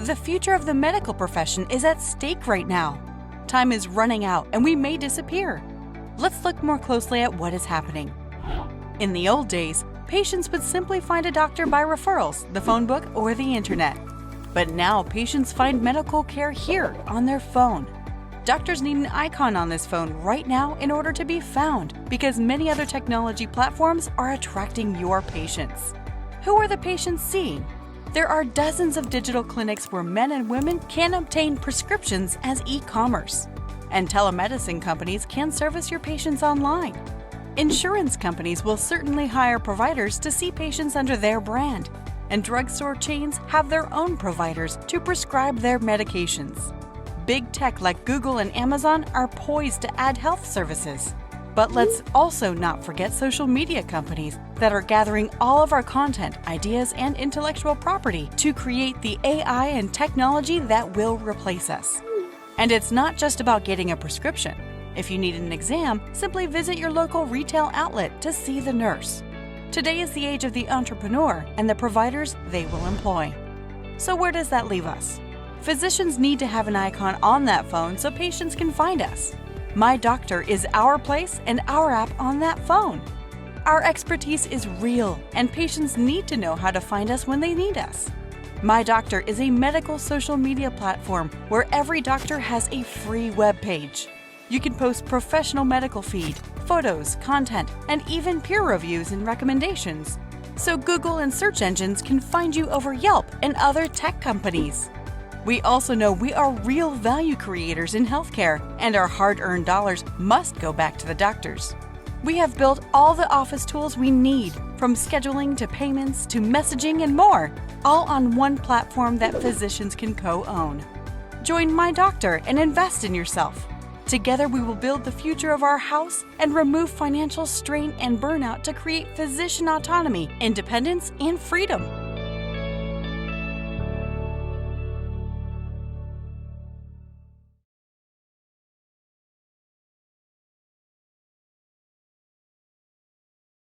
the future of the medical profession is at stake right now. Time is running out and we may disappear. Let's look more closely at what is happening. In the old days, patients would simply find a doctor by referrals, the phone book, or the internet. But now patients find medical care here on their phone. Doctors need an icon on this phone right now in order to be found because many other technology platforms are attracting your patients. Who are the patients seeing? There are dozens of digital clinics where men and women can obtain prescriptions as e-commerce. And telemedicine companies can service your patients online. Insurance companies will certainly hire providers to see patients under their brand. And drugstore chains have their own providers to prescribe their medications. Big tech like Google and Amazon are poised to add health services. But let's also not forget social media companies that are gathering all of our content, ideas, and intellectual property to create the AI and technology that will replace us. And it's not just about getting a prescription. If you need an exam, simply visit your local retail outlet to see the nurse. Today is the age of the entrepreneur and the providers they will employ. So where does that leave us? Physicians need to have an icon on that phone so patients can find us. myDoqter is our place and our app on that phone. Our expertise is real, and patients need to know how to find us when they need us. myDoqter is a medical social media platform where every doctor has a free web page. You can post professional medical feed, photos, content, and even peer reviews and recommendations. So Google and search engines can find you over Yelp and other tech companies. We also know we are real value creators in healthcare, and our hard-earned dollars must go back to the doctors. We have built all the office tools we need, from scheduling to payments to messaging and more, all on one platform that physicians can co-own. Join myDoqter and invest in yourself. Together we will build the future of our house and remove financial strain and burnout to create physician autonomy, independence, and freedom.